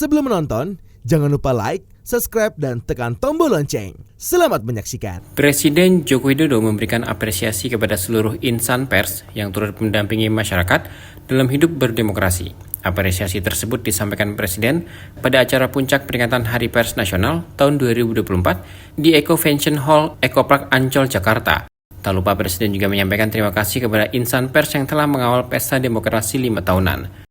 Sebelum menonton, jangan lupa like, subscribe, dan tekan tombol lonceng. Selamat menyaksikan. Presiden Joko Widodo memberikan apresiasi kepada seluruh insan pers yang turut mendampingi masyarakat dalam hidup berdemokrasi. Apresiasi tersebut disampaikan Presiden pada acara puncak peringatan Hari Pers Nasional tahun 2024 di Eco-Vention Hall Eco Park Ancol, Jakarta. Tak lupa Presiden juga menyampaikan terima kasih kepada insan pers yang telah mengawal pesta demokrasi 5 tahunan.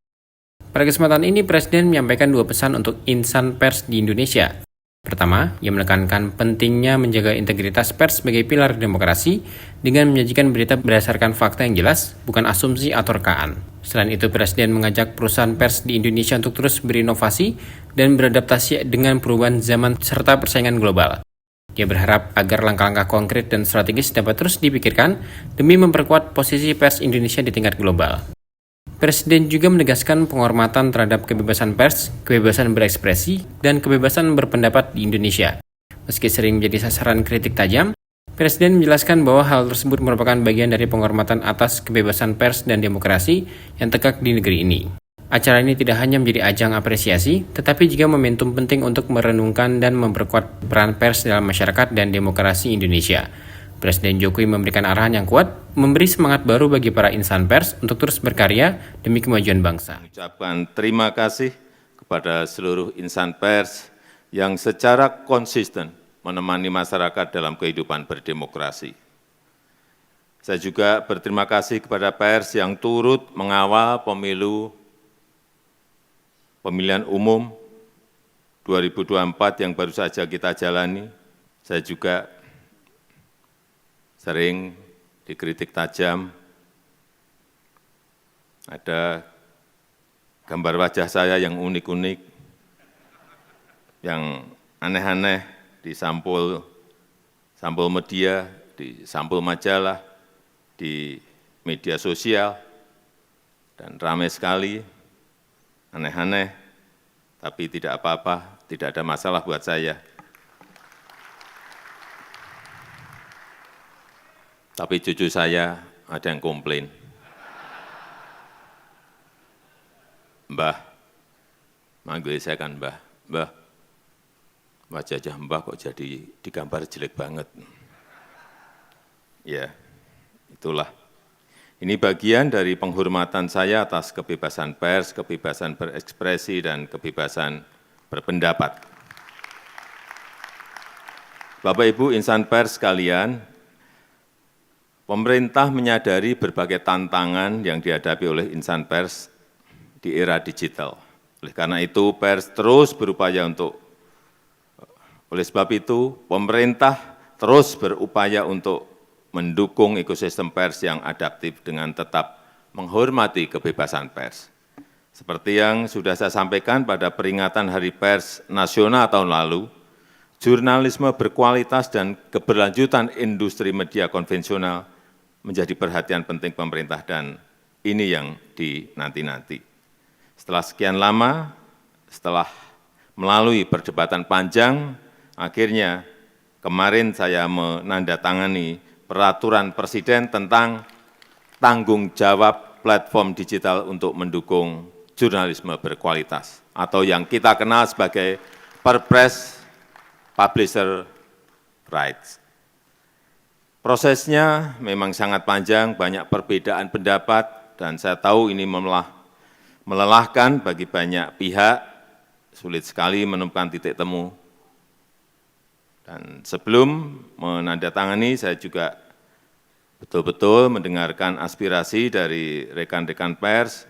Pada kesempatan ini, Presiden menyampaikan 2 pesan untuk insan pers di Indonesia. Pertama, ia menekankan pentingnya menjaga integritas pers sebagai pilar demokrasi dengan menyajikan berita berdasarkan fakta yang jelas, bukan asumsi atau rekaan. Selain itu, Presiden mengajak perusahaan pers di Indonesia untuk terus berinovasi dan beradaptasi dengan perubahan zaman serta persaingan global. Dia berharap agar langkah-langkah konkret dan strategis dapat terus dipikirkan demi memperkuat posisi pers Indonesia di tingkat global. Presiden juga menegaskan penghormatan terhadap kebebasan pers, kebebasan berekspresi, dan kebebasan berpendapat di Indonesia. Meski sering menjadi sasaran kritik tajam, Presiden menjelaskan bahwa hal tersebut merupakan bagian dari penghormatan atas kebebasan pers dan demokrasi yang tegak di negeri ini. Acara ini tidak hanya menjadi ajang apresiasi, tetapi juga momentum penting untuk merenungkan dan memperkuat peran pers dalam masyarakat dan demokrasi Indonesia. Presiden Jokowi memberikan arahan yang kuat, memberi semangat baru bagi para insan pers untuk terus berkarya demi kemajuan bangsa. Mengucapkan terima kasih kepada seluruh insan pers yang secara konsisten menemani masyarakat dalam kehidupan berdemokrasi. Saya juga berterima kasih kepada pers yang turut mengawal pemilihan umum 2024 yang baru saja kita jalani. Saya juga sering dikritik tajam, ada gambar wajah saya yang unik-unik, yang aneh-aneh di sampul media, di sampul majalah, di media sosial, dan ramai sekali, aneh-aneh, tapi tidak apa-apa, tidak ada masalah buat saya. Tapi cucu saya ada yang komplain. Mbah, manggil saya kan Mbah, wajah Mbah kok jadi digambar jelek banget. Ya, itulah. Ini bagian dari penghormatan saya atas kebebasan pers, kebebasan berekspresi, dan kebebasan berpendapat. Bapak Ibu insan pers sekalian, pemerintah menyadari berbagai tantangan yang dihadapi oleh insan pers di era digital. Oleh karena itu, pers terus berupaya oleh sebab itu, pemerintah terus berupaya untuk mendukung ekosistem pers yang adaptif dengan tetap menghormati kebebasan pers. Seperti yang sudah saya sampaikan pada peringatan Hari Pers Nasional tahun lalu, jurnalisme berkualitas dan keberlanjutan industri media konvensional menjadi perhatian penting pemerintah dan ini yang dinanti-nanti. Setelah sekian lama, setelah melalui perdebatan panjang, akhirnya kemarin saya menandatangani peraturan Presiden tentang tanggung jawab platform digital untuk mendukung jurnalisme berkualitas atau yang kita kenal sebagai Perpres Publisher Rights. Prosesnya memang sangat panjang, banyak perbedaan pendapat, dan saya tahu ini melelahkan bagi banyak pihak, sulit sekali menemukan titik temu. Dan sebelum menandatangani, saya juga betul-betul mendengarkan aspirasi dari rekan-rekan pers.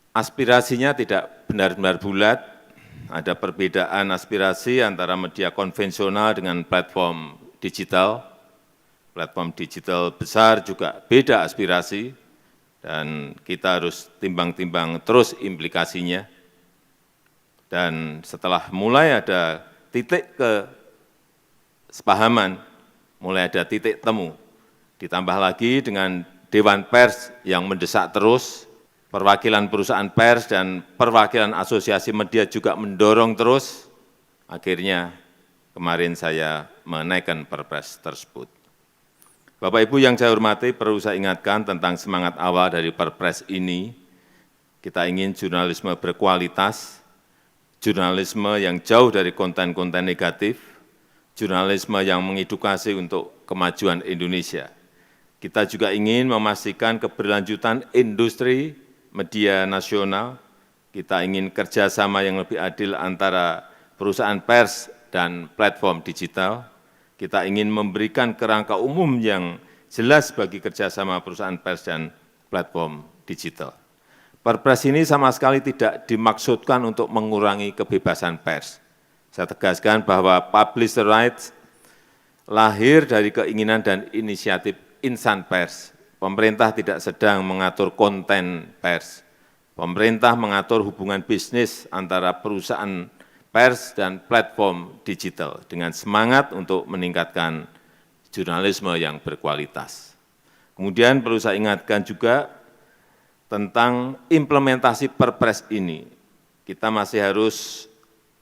Aspirasinya tidak benar-benar bulat, ada perbedaan aspirasi antara media konvensional dengan platform digital. Platform digital besar juga beda aspirasi, dan kita harus timbang-timbang terus implikasinya. Dan setelah mulai ada titik kesepahaman, mulai ada titik temu, ditambah lagi dengan Dewan Pers yang mendesak terus, perwakilan perusahaan pers dan perwakilan asosiasi media juga mendorong terus, akhirnya kemarin saya menaikkan Perpres tersebut. Bapak Ibu yang saya hormati, perlu saya ingatkan tentang semangat awal dari Perpres ini. Kita ingin jurnalisme berkualitas, jurnalisme yang jauh dari konten-konten negatif, jurnalisme yang mengedukasi untuk kemajuan Indonesia. Kita juga ingin memastikan keberlanjutan industri media nasional. Kita ingin kerjasama yang lebih adil antara perusahaan pers dan platform digital. Kita ingin memberikan kerangka umum yang jelas bagi kerjasama perusahaan pers dan platform digital. Perpres ini sama sekali tidak dimaksudkan untuk mengurangi kebebasan pers. Saya tegaskan bahwa publisher rights lahir dari keinginan dan inisiatif insan pers. Pemerintah tidak sedang mengatur konten pers. Pemerintah mengatur hubungan bisnis antara perusahaan pers dan platform digital dengan semangat untuk meningkatkan jurnalisme yang berkualitas. Kemudian perlu saya ingatkan juga tentang implementasi Perpres ini. Kita masih harus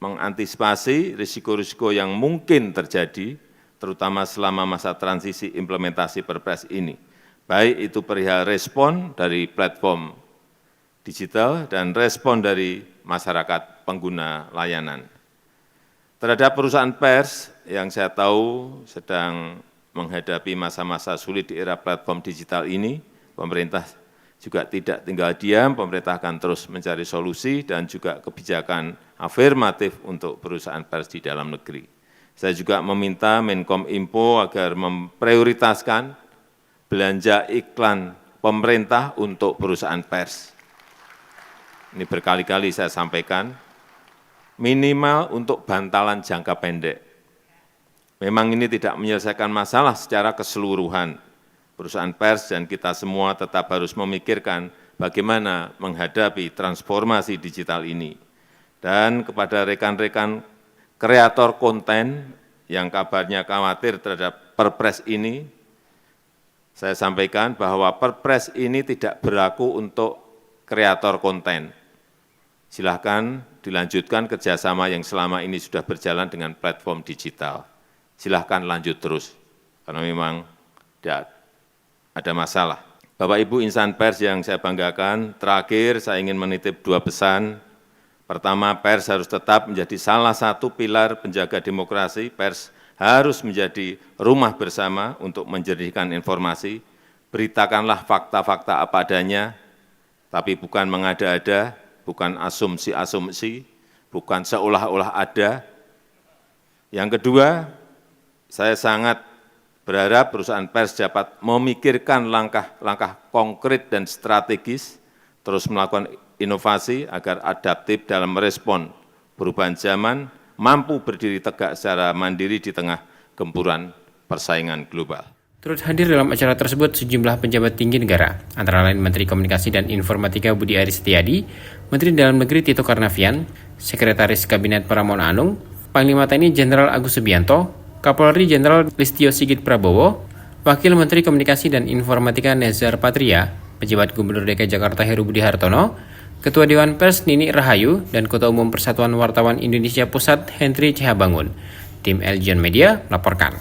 mengantisipasi risiko-risiko yang mungkin terjadi, terutama selama masa transisi implementasi Perpres ini. Baik itu perihal respon dari platform digital dan respon dari masyarakat pengguna layanan. Terhadap perusahaan pers yang saya tahu sedang menghadapi masa-masa sulit di era platform digital ini, pemerintah juga tidak tinggal diam, pemerintah akan terus mencari solusi dan juga kebijakan afirmatif untuk perusahaan pers di dalam negeri. Saya juga meminta Menkominfo agar memprioritaskan belanja iklan pemerintah untuk perusahaan pers. Ini berkali-kali saya sampaikan, minimal untuk bantalan jangka pendek. Memang ini tidak menyelesaikan masalah secara keseluruhan. Perusahaan pers dan kita semua tetap harus memikirkan bagaimana menghadapi transformasi digital ini. Dan kepada rekan-rekan kreator konten yang kabarnya khawatir terhadap Perpres ini, saya sampaikan bahwa Perpres ini tidak berlaku untuk kreator konten. Silahkan dilanjutkan kerjasama yang selama ini sudah berjalan dengan platform digital. Silahkan lanjut terus, karena memang tidak ada masalah. Bapak Ibu insan pers yang saya banggakan, terakhir saya ingin menitip 2 pesan. Pertama, pers harus tetap menjadi salah satu pilar penjaga demokrasi. Pers harus menjadi rumah bersama untuk menjernihkan informasi. Beritakanlah fakta-fakta apa adanya, tapi bukan mengada-ada, bukan asumsi-asumsi, bukan seolah-olah ada. Yang kedua, saya sangat berharap perusahaan pers dapat memikirkan langkah-langkah konkret dan strategis, terus melakukan inovasi agar adaptif dalam merespon perubahan zaman, mampu berdiri tegak secara mandiri di tengah gempuran persaingan global. Turut hadir dalam acara tersebut sejumlah pejabat tinggi negara, antara lain Menteri Komunikasi dan Informatika Budi Aris Setiadi, Menteri Dalam Negeri Tito Karnavian, Sekretaris Kabinet Pramono Anung, Panglima TNI Jenderal Agus Subianto, Kapolri Jenderal Listio Sigit Prabowo, Wakil Menteri Komunikasi dan Informatika Nezar Patria, Pejabat Gubernur DKI Jakarta Heru Budi Hartono, Ketua Dewan Pers Nini Rahayu, dan Ketua Umum Persatuan Wartawan Indonesia Pusat Henry Cihabangun. Tim Eljon Media melaporkan.